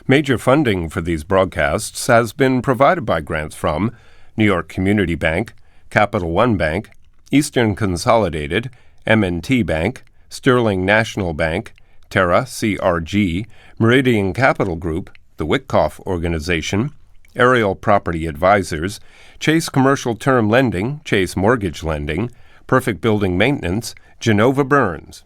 Major funding for these broadcasts has been provided by grants from New York Community Bank, Capital One Bank, Eastern Consolidated, M&T Bank, Sterling National Bank, Terra CRG, Meridian Capital Group, the Witkoff Organization, Ariel Property Advisors, Chase Commercial Term Lending, Chase Mortgage Lending, Perfect Building Maintenance, Genova Burns.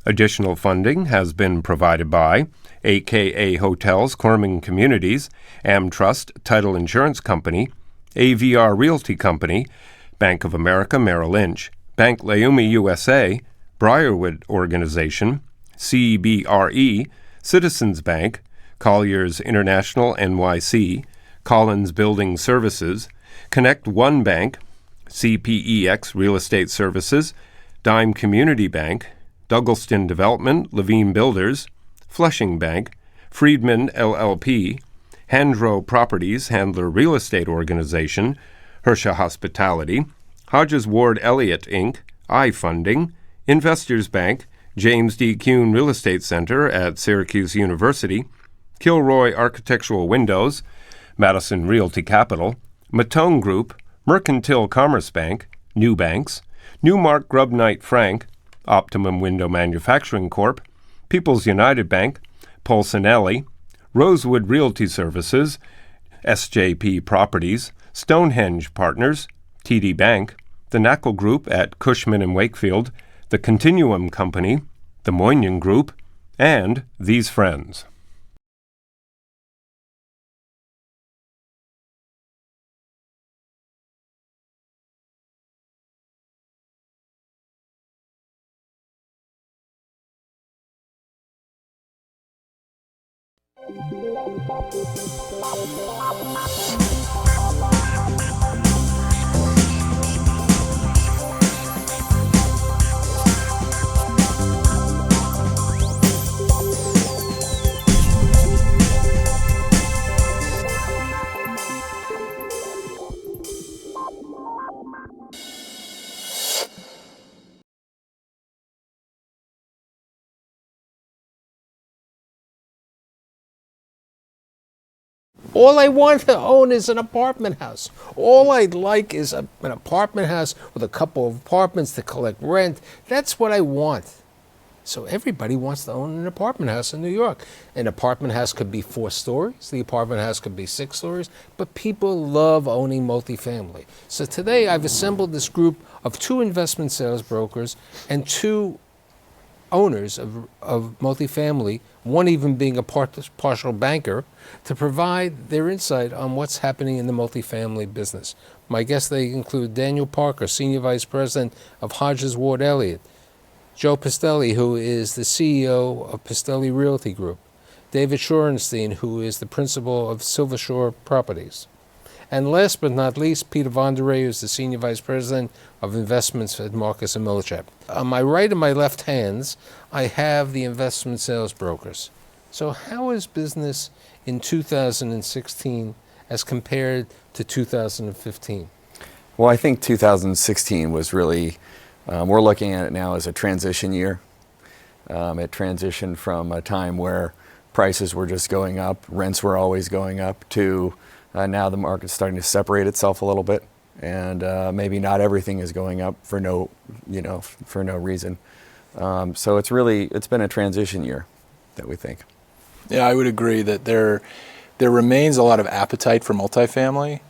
Additional funding has been provided by AKA Hotels Corming Communities, AmTrust Title Insurance Company, AVR Realty Company, Bank of America Merrill Lynch, Bank Leumi USA, Briarwood Organization, CBRE, Citizens Bank, Colliers International NYC, Collins Building Services, Connect One Bank, CPEX Real Estate Services, Dime Community Bank, Douglaston Development, Levine Builders, Flushing Bank, Friedman LLP, Handro Properties Handler Real Estate Organization, Hersha Hospitality, Hodges Ward Elliott, Inc., iFunding, Investors Bank, James D. Kuhn Real Estate Center at Syracuse University, Kilroy Architectural Windows, Madison Realty Capital, Matone Group, Mercantile Commerce Bank, New Banks, Newmark Grubb Knight Frank, Optimum Window Manufacturing Corp., People's United Bank, Polsinelli, Rosewood Realty Services, SJP Properties, Stonehenge Partners, TD Bank, the Knackle Group at Cushman & Wakefield, the Continuum Company, the Moynihan Group, and These Friends. All I want to own is an apartment house. All I'd like is an apartment house with a couple of apartments to collect rent. That's what I want. So everybody wants to own an apartment house in New York. An apartment house could be 4 stories. The apartment house could be 6 stories. But people love owning multifamily. So today I've assembled this group of 2 investment sales brokers and 2 owners of multifamily, one even being a partial banker, to provide their insight on what's happening in the multifamily business. My guests, they include Daniel Parker, Senior Vice President of Hodges Ward Elliott, Joe Pistilli, who is the CEO of Pistilli Realty Group, David Shorenstein, who is the principal of Silvershore Properties, and last but not least, Peter Vonderay, who's the Senior Vice President of Investments at Marcus & Millichap. On my right and my left hands, I have the investment sales brokers. So how is business in 2016 as compared to 2015? Well, I think 2016 was really, we're looking at it now as a transition year. It transitioned from a time where prices were just going up, rents were always going up, to now the market's starting to separate itself a little bit, and maybe not everything is going up for no reason. So it's been a transition year that we think. Yeah, I would agree that there remains a lot of appetite for multifamily.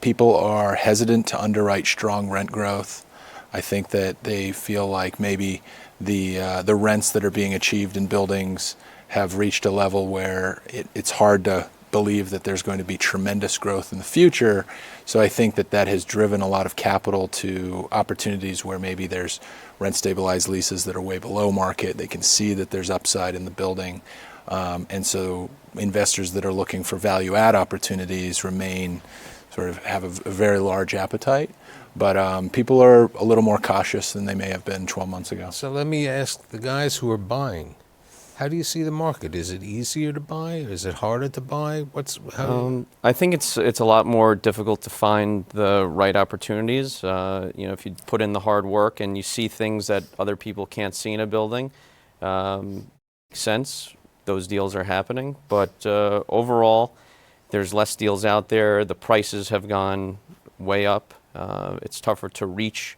People are hesitant to underwrite strong rent growth. I think that they feel like maybe the rents that are being achieved in buildings have reached a level where it's hard to believe that there's going to be tremendous growth in the future. So I think that has driven a lot of capital to opportunities where maybe there's rent stabilized leases that are way below market. They can see that there's upside in the building. And so investors that are looking for value add opportunities have a very large appetite. But people are a little more cautious than they may have been 12 months ago. So let me ask the guys who are buying, how do you see the market? Is it easier to buy? Is it harder to buy? I think it's a lot more difficult to find the right opportunities. If you put in the hard work and you see things that other people can't see in a building, makes sense. those deals are happening. But overall, there's less deals out there. The prices have gone way up. It's tougher to reach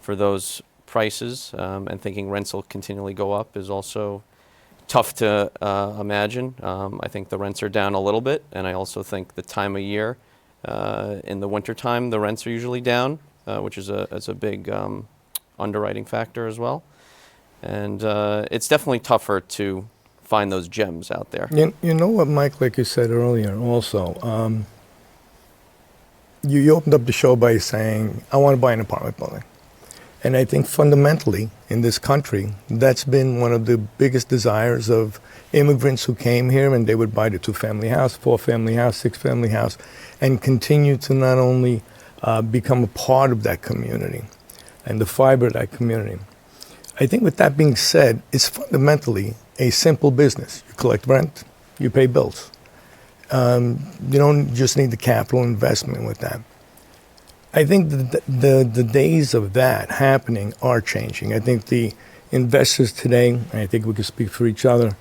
for those prices, and thinking rents will continually go up is also tough to imagine. I think the rents are down a little bit, and I also think the time of year, in the wintertime, the rents are usually down, which is a big underwriting factor as well. And it's definitely tougher to find those gems out there. You know what, Mike, like you said earlier also, you opened up the show by saying, I want to buy an apartment building. And I think fundamentally in this country, that's been one of the biggest desires of immigrants who came here, and they would buy the 2-family house, 4-family house, 6-family house, and continue to not only become a part of that community and the fiber of that community. I think with that being said, it's fundamentally a simple business. You collect rent, you pay bills. You don't just need the capital investment with that. I think the days of that happening are changing. I think the investors today, and I think we can speak for each other,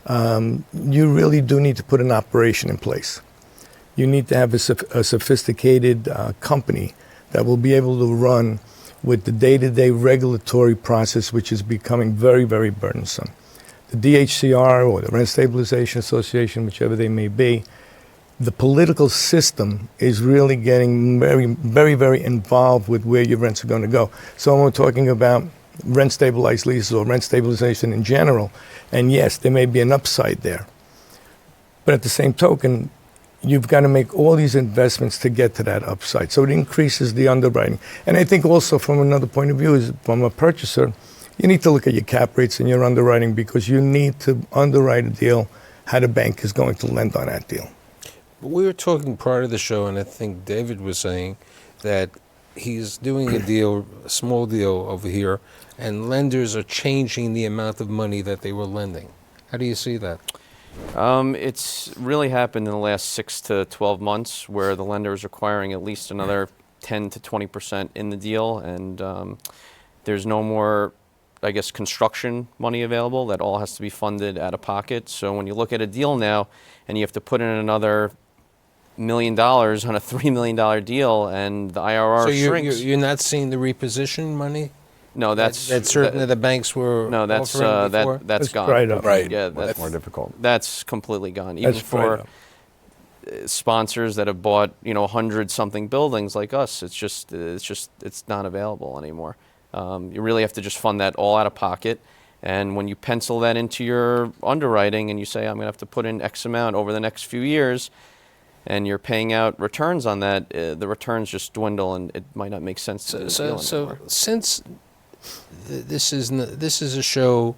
you really do need to put an operation in place. You need to have a sophisticated company that will be able to run with the day-to-day regulatory process, which is becoming very, very burdensome. The DHCR or the Rent Stabilization Association, whichever they may be, the political system is really getting very, very, very involved with where your rents are going to go. So when we're talking about rent stabilized leases or rent stabilization in general, and yes, there may be an upside there. But at the same token, you've got to make all these investments to get to that upside. So it increases the underwriting. And I think also from another point of view, is from a purchaser, you need to look at your cap rates and your underwriting, because you need to underwrite a deal how the bank is going to lend on that deal. We were talking prior to the show, and I think David was saying that he's doing a small deal over here, and lenders are changing the amount of money that they were lending. How do you see that? It's really happened in the last 6 to 12 months, where the lender is requiring at least another 10 to 20% in the deal, and there's no more, I guess, construction money available. That all has to be funded out of pocket. So when you look at a deal now, and you have to put in another $1 million on a $3 million deal, and the IRR shrinks. So you're not seeing the reposition money? No, that's certainly the banks were no, that's offering before? that's gone. Dried up. Right. Yeah, That's more difficult. That's completely gone. Even That's for dried up. sponsors that have bought 100-something buildings like us, it's not available anymore. You really have to just fund that all out of pocket. And when you pencil that into your underwriting and you say, I'm going to have to put in X amount over the next few years, and you're paying out returns on that, the returns just dwindle, and it might not make sense to deal anymore. So since this is a show,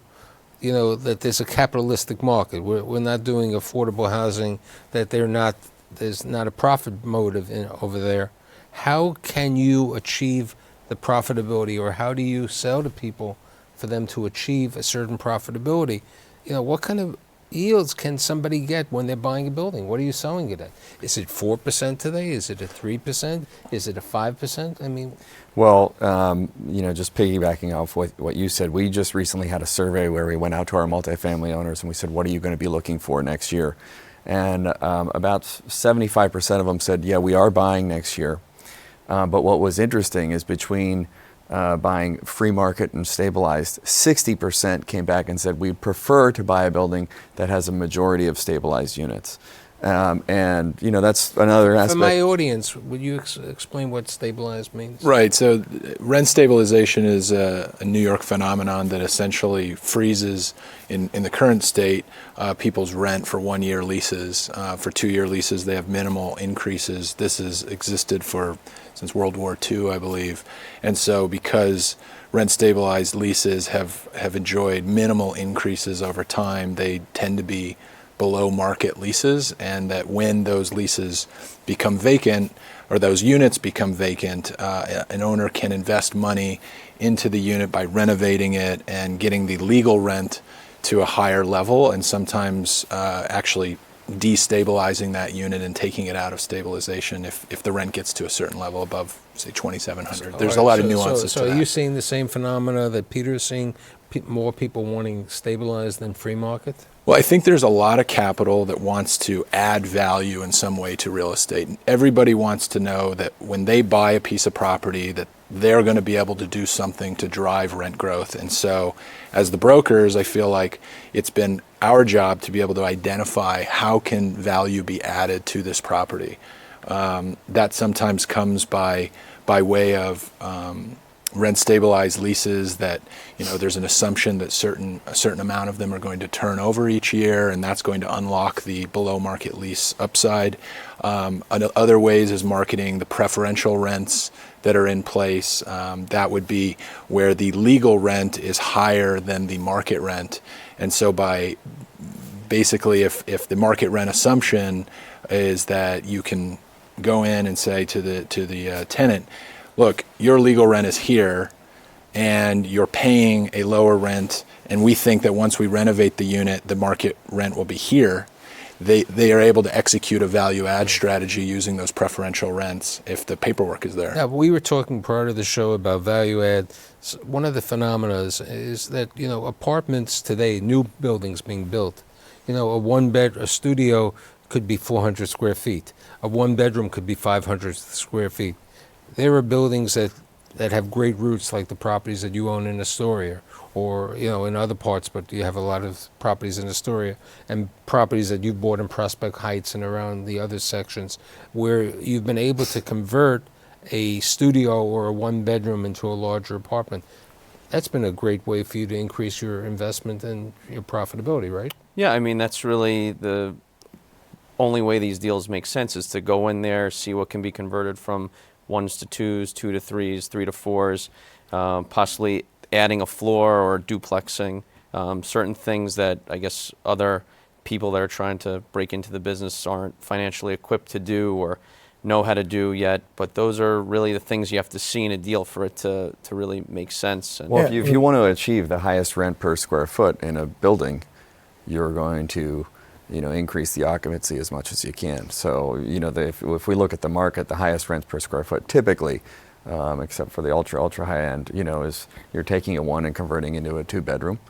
that there's a capitalistic market. We're not doing affordable housing, that there's not a profit motive over there. How can you achieve the profitability, or how do you sell to people for them to achieve a certain profitability? What kind of yields can somebody get when they're buying a building? What are you selling it at? Is it 4% today? Is it a 3%? Is it a 5%? I mean, Well, just piggybacking off what you said, we just recently had a survey where we went out to our multifamily owners and we said, what are you going to be looking for next year? And about 75% of them said, yeah, we are buying next year. But what was interesting is between buying free market and stabilized, 60% came back and said we'd prefer to buy a building that has a majority of stabilized units. And that's another aspect. for my audience, would you explain what stabilized means? Right. So rent stabilization is a New York phenomenon that essentially freezes, in the current state, people's rent for 1-year leases. For 2-year leases, they have minimal increases. This has existed since World War II, I believe. And so because rent stabilized leases have enjoyed minimal increases over time, they tend to be below market leases, and that when those leases become vacant, or those units become vacant, an owner can invest money into the unit by renovating it and getting the legal rent to a higher level, and sometimes actually destabilizing that unit and taking it out of stabilization if the rent gets to a certain level above, say, $2,700. There's a lot of nuances to that. So are you seeing the same phenomena that Peter is seeing, more people wanting stabilized than free market? Well, I think there's a lot of capital that wants to add value in some way to real estate. Everybody wants to know that when they buy a piece of property that they're going to be able to do something to drive rent growth. And so as the brokers, I feel like it's been our job to be able to identify how can value be added to this property. That sometimes comes by way of rent stabilized leases that, there's an assumption that a certain amount of them are going to turn over each year, and that's going to unlock the below market lease upside. Other ways is marketing the preferential rents that are in place. That would be where the legal rent is higher than the market rent. And so by basically if the market rent assumption is that you can go in and say to the tenant, look, your legal rent is here and you're paying a lower rent, and we think that once we renovate the unit, the market rent will be here. They are able to execute a value add strategy using those preferential rents if the paperwork is there. Yeah, we were talking prior to the show about value add. One of the phenomena is that, apartments today, new buildings being built, a studio could be 400 square feet. A one bedroom could be 500 square feet. There are buildings that have great roots, like the properties that you own in Astoria, or in other parts, but you have a lot of properties in Astoria, and properties that you've bought in Prospect Heights and around the other sections, where you've been able to convert a studio or a one bedroom into a larger apartment. That's been a great way for you to increase your investment and your profitability, right? Yeah, I mean, that's really the only way these deals make sense, is to go in there, see what can be converted from 1s to 2s, 2 to 3s, 3 to 4s, possibly adding a floor or duplexing, certain things that I guess other people that are trying to break into the business aren't financially equipped to do or know how to do yet. But those are really the things you have to see in a deal for it to really make sense. And Well, if you want to achieve the highest rent per square foot in a building, you're going to increase the occupancy as much as you can. So, if we look at the market, the highest rents per square foot typically, except for the ultra high end, is you're taking a one and converting into a two bedroom.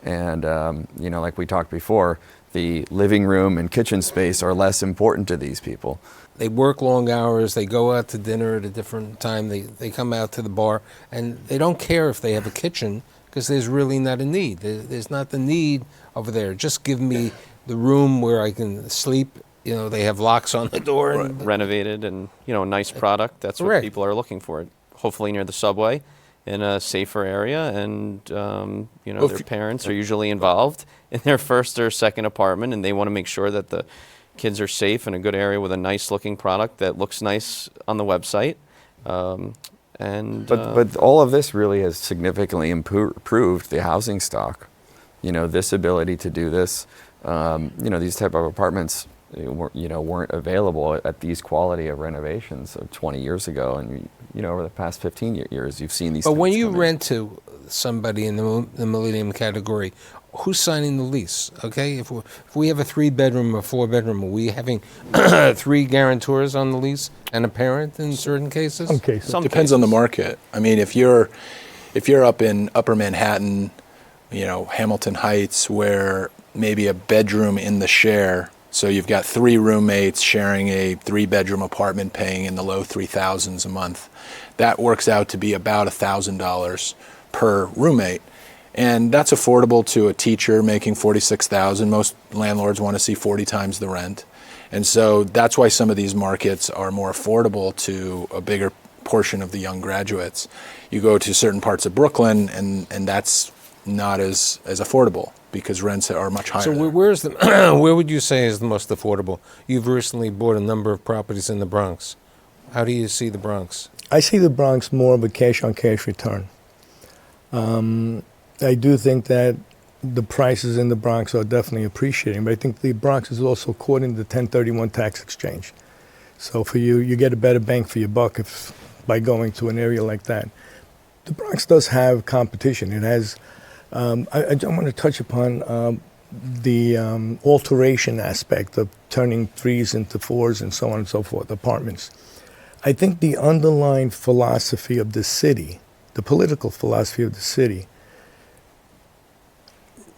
And, like we talked before, the living room and kitchen space are less important to these people. They work long hours, they go out to dinner at a different time, they come out to the bar, and they don't care if they have a kitchen, because there's really not a need. There's not the need over there. Just give me the room where I can sleep. They have locks on the door. And renovated and, a nice product. That's what Correct. people are looking for. Hopefully near the subway, in a safer area, and, their parents are usually involved in their first or second apartment, and they want to make sure that the kids are safe in a good area with a nice looking product that looks nice on the website. But all of this really has significantly improved the housing stock. This ability to do this, these type of apartments, weren't available at these quality of renovations 20 years ago, and over the past 15 years, you've seen these. But when things you come in. rent to somebody in the millennium category, who's signing the lease? Okay, if we have a 3-bedroom or 4-bedroom, are we having 3 guarantors on the lease and a parent in certain cases? Okay. Depends on the market. I mean, if you're up in Upper Manhattan, Hamilton Heights, where maybe a bedroom in the share, so you've got 3 roommates sharing a 3-bedroom apartment paying in the low 3,000s a month, that works out to be about $1,000 per roommate. And that's affordable to a teacher making $46,000. Most landlords want to see 40 times the rent. And so that's why some of these markets are more affordable to a bigger portion of the young graduates. You go to certain parts of Brooklyn, and that's not as affordable, because rents are much higher. So there. where would you say is the most affordable? You've recently bought a number of properties in the Bronx. How do you see the Bronx? I see the Bronx more of a cash-on-cash return. I do think that the prices in the Bronx are definitely appreciating, but I think the Bronx is also caught in the 1031 tax exchange. So for you get a better bang for your buck by going to an area like that. The Bronx does have competition. It has. I want to touch upon the alteration aspect of turning 3s into 4s and so on and so forth, apartments. I think the underlying philosophy of the city, the political philosophy of the city,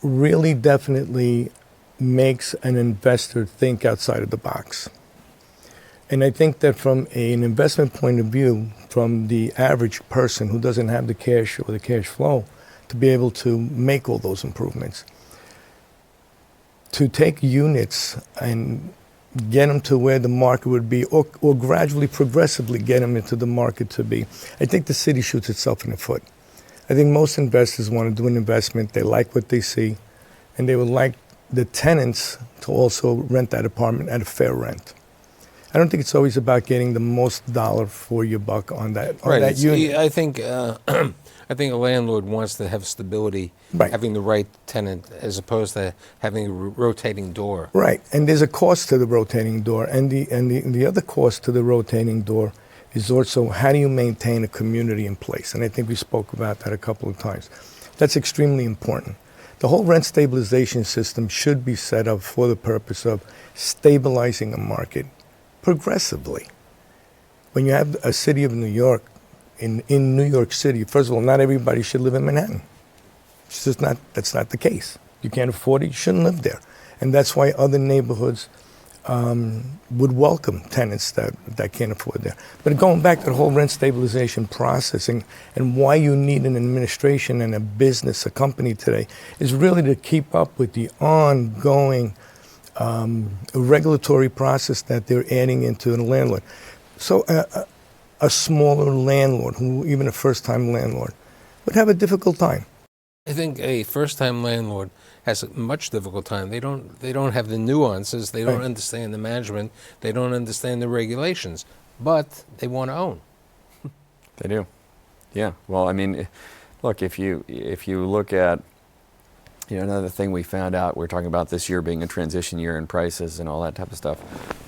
really definitely makes an investor think outside of the box. And I think that from an investment point of view, from the average person who doesn't have the cash or the cash flow to be able to make all those improvements, to take units and get them to where the market would be, or gradually, progressively get them into the market to be, I think the city shoots itself in the foot. I think most investors want to do an investment, they like what they see, and they would like the tenants to also rent that apartment at a fair rent. I don't think it's always about getting the most dollar for your buck on that, on that unit. I think I think a landlord wants to have stability, Right. having the right tenant, as opposed to having a rotating door. Right, and there's a cost to the rotating door, and the other cost to the rotating door is also how do you maintain a community in place, and I think we spoke about that a couple of times. That's extremely important. The whole rent stabilization system should be set up for the purpose of stabilizing a market progressively. When you have a city of New York, in New York City, first of all, not everybody should live in Manhattan. It's just not, that's not the case. You can't afford it, you shouldn't live there. And that's why other neighborhoods would welcome tenants that can't afford there. But going back to the whole rent stabilization process and why you need an administration and a business, a company today, is really to keep up with the ongoing regulatory process that they're adding into the landlord. So a smaller landlord, who even a first-time landlord, would have a difficult time. I think a first-time landlord has a much difficult time. They don't have the nuances. They don't Right. understand the management. They don't understand the regulations. But they want to own. They do. Yeah. Well, I mean, look, if you look at, another thing we found out, we're talking about this year being a transition year in prices and all that type of stuff.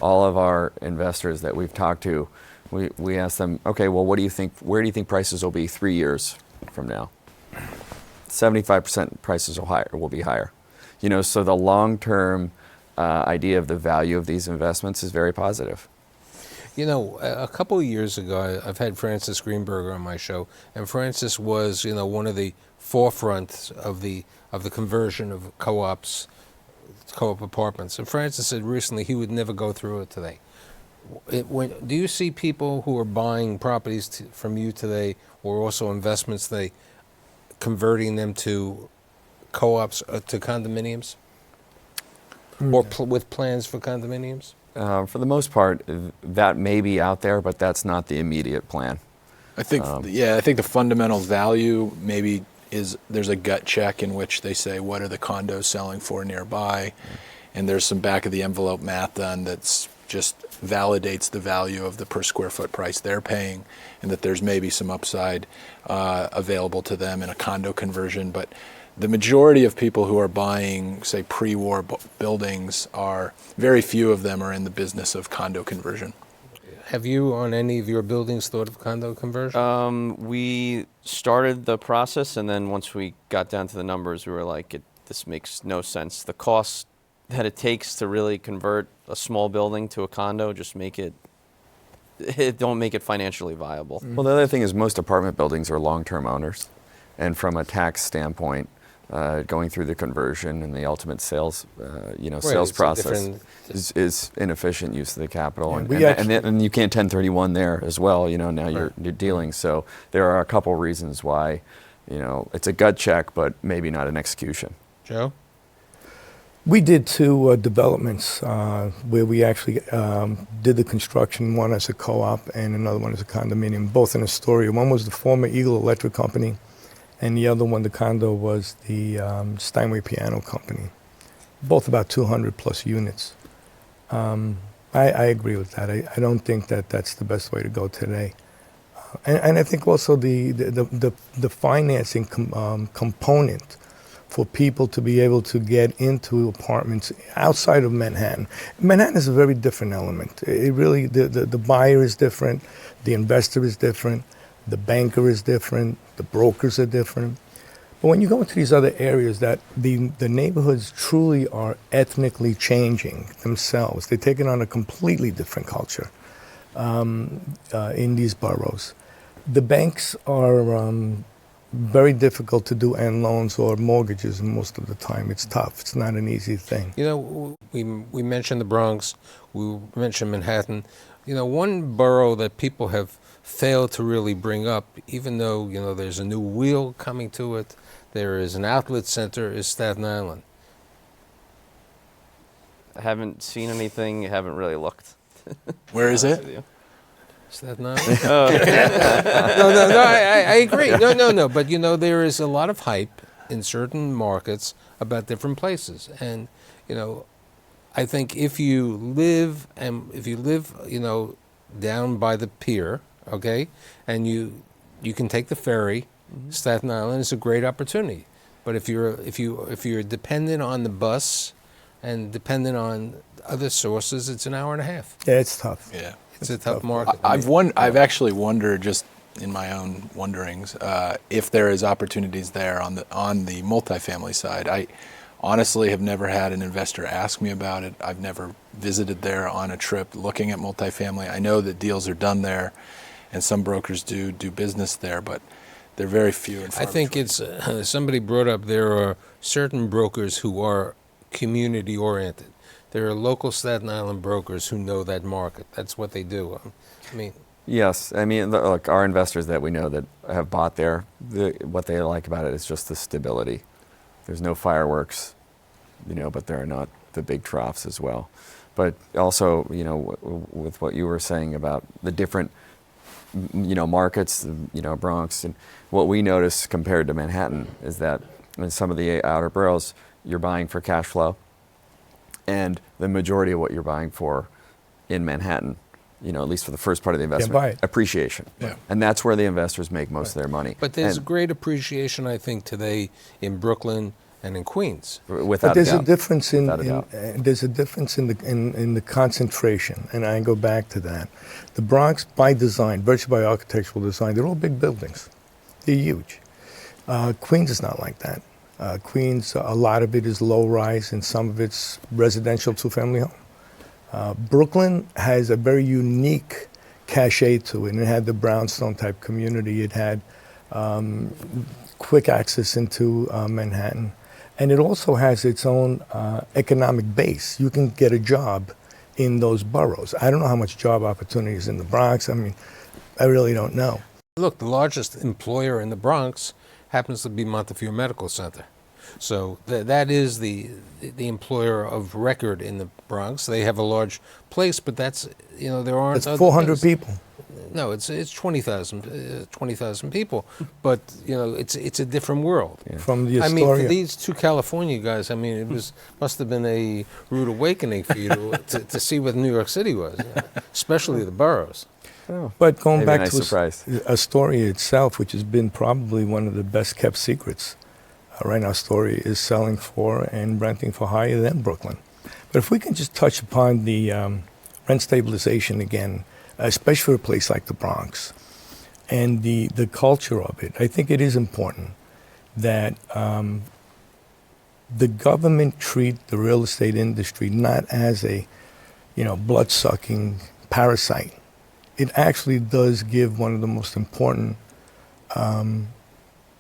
All of our investors that we've talked to, we asked them, okay, well, where do you think prices will be 3 years from now? 75% prices will be higher. So the long-term idea of the value of these investments is very positive. A couple of years ago, I've had Francis Greenberger on my show, and Francis was, one of the forefronts of the conversion of co-op apartments. And Francis said recently he would never go through it today. Do you see people who are buying properties from you today, or also investments today, converting them to co-ops, to condominiums? Or with plans for condominiums? For the most part, that may be out there, but that's not the immediate plan. I think, I think the fundamental value maybe is there's a gut check in which they say, what are the condos selling for nearby? And there's some back of the envelope math done that's just validates the value of the per square foot price they're paying, and that there's maybe some upside available to them in a condo conversion. But the majority of people who are buying, say, pre-war buildings, very few of them are in the business of condo conversion. Have you, on any of your buildings, thought of condo conversion? We started the process, and then once we got down to the numbers, we were like, this makes no sense. The cost that it takes to really convert a small building to a condo, just don't make it financially viable. Well, the other thing is most apartment buildings are long-term owners, and from a tax standpoint, going through the conversion and the ultimate sales, sales process is inefficient use of the capital, Yeah, and you can't 1031 there as well. Now you're dealing. So there are a couple reasons why, it's a gut check, but maybe not an execution. Joe? We did two developments where we actually did the construction, one as a co-op and another one as a condominium, both in Astoria. One was the former Eagle Electric Company, and the other one, the condo, was the Steinway Piano Company. Both about 200 plus units. I agree with that. I don't think that that's the best way to go today. And I think also the financing component for people to be able to get into apartments outside of Manhattan. Manhattan is a very different element. It really, the buyer is different, the investor is different, the banker is different, the brokers are different. But when you go into these other areas, that the neighborhoods truly are ethnically changing themselves. They're taking on a completely different culture in these boroughs. The banks are very difficult to do end loans or mortgages most of the time. It's tough. It's not an easy thing. You know, we mentioned the Bronx, we mentioned Manhattan. You know, one borough that people have failed to really bring up, even though, you know, there's a new wheel coming to it, there is an outlet center, is Staten Island. I haven't seen anything, haven't really looked. Where is Honest it? with you. Staten Island? No, I agree. No. But, you know, there is a lot of hype in certain markets about different places. And, you know, I think if you live, you know, down by the pier, okay, and you can take the ferry, Staten Island is a great opportunity. But if you're dependent on the bus and dependent on other sources, it's an hour and a half. Yeah, it's tough. Yeah. It's a tough market. I've actually wondered, just in my own wonderings, if there is opportunities there on the multifamily side. I honestly have never had an investor ask me about it. I've never visited there on a trip looking at multifamily. I know that deals are done there, and some brokers do business there, but they're very few and far I think between. it's somebody brought up there are certain brokers who are community oriented. There are local Staten Island brokers who know that market. That's what they do. I mean, Yes, I mean, look, our investors that we know that have bought there, what they like about it is just the stability. There's no fireworks, you know, but there are not the big troughs as well. But also, you know, with what you were saying about the different, you know, markets, you know, Bronx, and what we notice compared to Manhattan is that in some of the outer boroughs, you're buying for cash flow, and the majority of what you're buying for in Manhattan, you know, at least for the first part of the buy investment, it. appreciation. Yeah. And that's where the investors make most of their money. but there's And great appreciation, I think, today in Brooklyn and in Queens. without But there's a a doubt. difference Without a doubt. there's a difference in the concentration, and I go back to that. The Bronx, by design, virtually by architectural design, they're all big buildings. They're huge. Queens is not like that. Queens, a lot of it is low rise, and some of it's residential two-family home. Brooklyn has a very unique cachet to it, and it had the brownstone type community. It had quick access into Manhattan. And it also has its own economic base. You can get a job in those boroughs. I don't know how much job opportunities in the Bronx. I mean, I really don't know. Look, the largest employer in the Bronx happens to be Montefiore Medical Center. So that is the employer of record in the Bronx. They have a large place, but that's, you know, there aren't It's other 400 things. people. No, it's 20,000 people, but you know it's a different world. From the I mean, for Astoria. these two California guys, I mean, it must have been a rude awakening for you to see what New York City was, especially the boroughs. But going Maybe a back nice to surprise. Astoria itself, which has been probably one of the best kept secrets, right now Astoria is selling for and renting for higher than Brooklyn. But if we can just touch upon the rent stabilization again, especially for a place like the Bronx, and the culture of it, I think it is important that the government treat the real estate industry not as a, you know, blood-sucking parasite. It actually does give one of the most important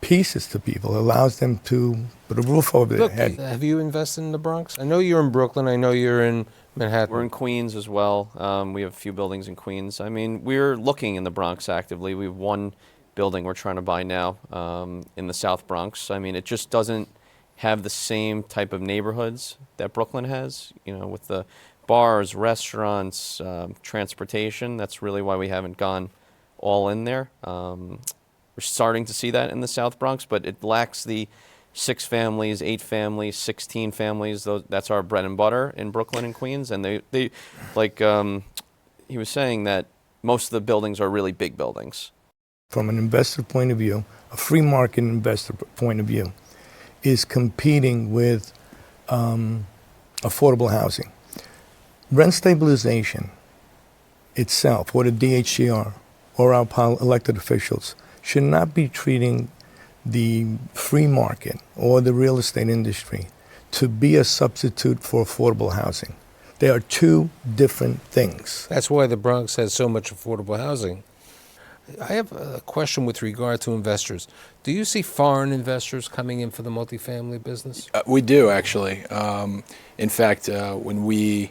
pieces to people. It allows them to put a roof over their Look, head. have you invested in the Bronx? I know you're in Brooklyn. I know you're in Manhattan. We're in Queens as well. We have a few buildings in Queens. I mean, we're looking in the Bronx actively. We have one building we're trying to buy now in the South Bronx. I mean, it just doesn't have the same type of neighborhoods that Brooklyn has, you know, with the bars, restaurants, transportation. That's really why we haven't gone all in there. We're starting to see that in the South Bronx, but it lacks the 6 families, 8 families, 16 families. That's our bread and butter in Brooklyn and Queens. And they like he was saying that most of the buildings are really big buildings. From an investor point of view, a free market investor point of view, is competing with affordable housing. Rent stabilization itself, or the DHCR, or our elected officials, should not be treating the free market or the real estate industry to be a substitute for affordable housing. They are two different things. That's why the Bronx has so much affordable housing. I have a question with regard to investors. Do you see foreign investors coming in for the multifamily business? We do, actually. In fact, when we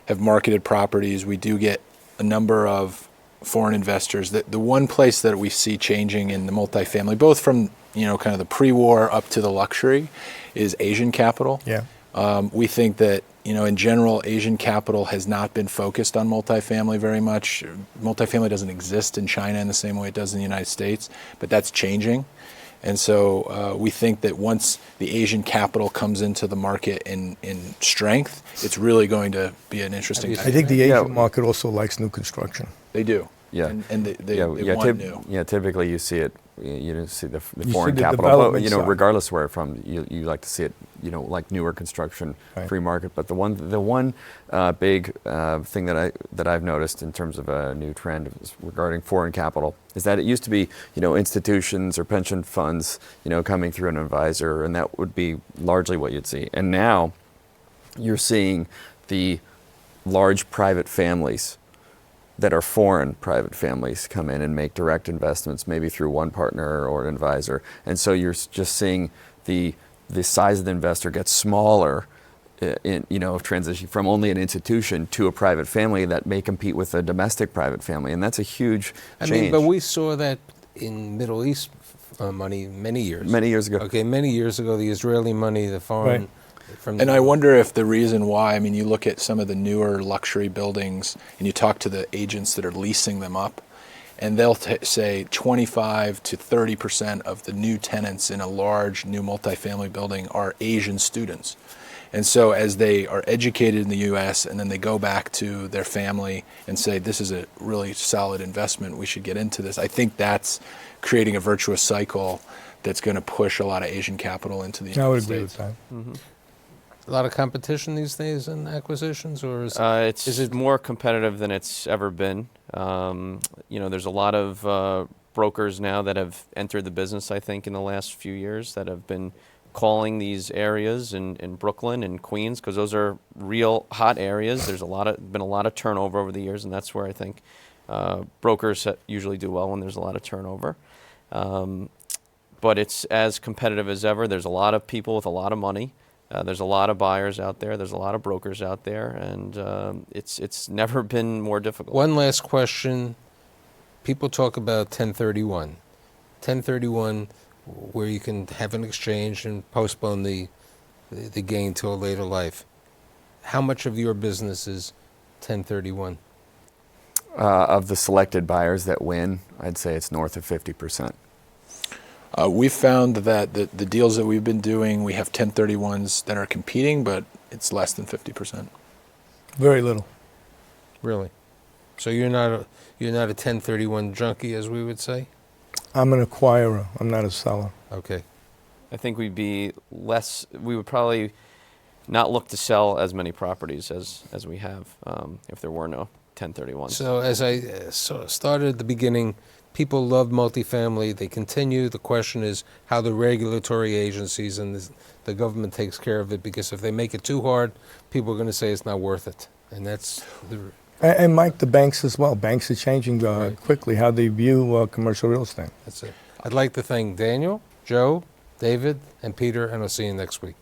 have marketed properties, we do get a number of foreign investors. The one place that we see changing in the multifamily, both from kind of the pre-war up to the luxury, is Asian capital. Yeah. We think that in general, Asian capital has not been focused on multifamily very much. Multifamily doesn't exist in China in the same way it does in the United States, but that's changing. And so we think that once the Asian capital comes into the market in strength, it's really going to be an interesting time. I think the Asian market also likes new construction. They do. Yeah. And they want new. Yeah, typically you see it, you don't see the You foreign see the capital, but, development side. regardless where from, you like to see it, like newer construction, Right. free market. But the one big thing that I've noticed in terms of a new trend regarding foreign capital is that it used to be, institutions or pension funds, coming through an advisor, and that would be largely what you'd see. And now you're seeing the large private families that are foreign private families come in and make direct investments, maybe through one partner or an advisor. And so you're just seeing the size of the investor get smaller of transition from only an institution to a private family that may compete with a domestic private family. And that's a huge change. But we saw that in Middle East money many years ago. Okay, many years ago, the Israeli money, the foreign. Right. And I wonder if the reason why, you look at some of the newer luxury buildings and you talk to the agents that are leasing them up, and they'll say 25 to 30% of the new tenants in a large new multifamily building are Asian students. And so as they are educated in the U.S. and then they go back to their family and say, this is a really solid investment, we should get into this, I think that's creating a virtuous cycle that's going to push a lot of Asian capital into the United I would States. agree with that. A lot of competition these days in acquisitions, or is It's more competitive than it's ever been. There's a lot of brokers now that have entered the business, I think, in the last few years that have been calling these areas in Brooklyn and Queens, because those are real hot areas. There's been a lot of turnover over the years, and that's where I think brokers usually do well when there's a lot of turnover. But it's as competitive as ever. There's a lot of people with a lot of money. There's a lot of buyers out there. There's a lot of brokers out there, and it's never been more difficult. One last question. People talk about 1031. 1031, where you can have an exchange and postpone the gain to a later life. How much of your business is 1031? Of the selected buyers that win, I'd say it's north of 50%. We've found that the deals that we've been doing, we have 1031s that are competing, but it's less than 50%. Very little. Really? So you're not a 1031 junkie, as we would say? I'm an acquirer. I'm not a seller. Okay. I think we would probably not look to sell as many properties as we have if there were no 1031s. So as I started at the beginning, people love multifamily. They continue. The question is how the regulatory agencies and the government takes care of it, because if they make it too hard, people are going to say it's not worth it. And that's And Mike, the banks as well. Banks are changing quickly how they view commercial real estate. it. I'd like to thank Daniel, Joe, David, and Peter, and I'll see you next week.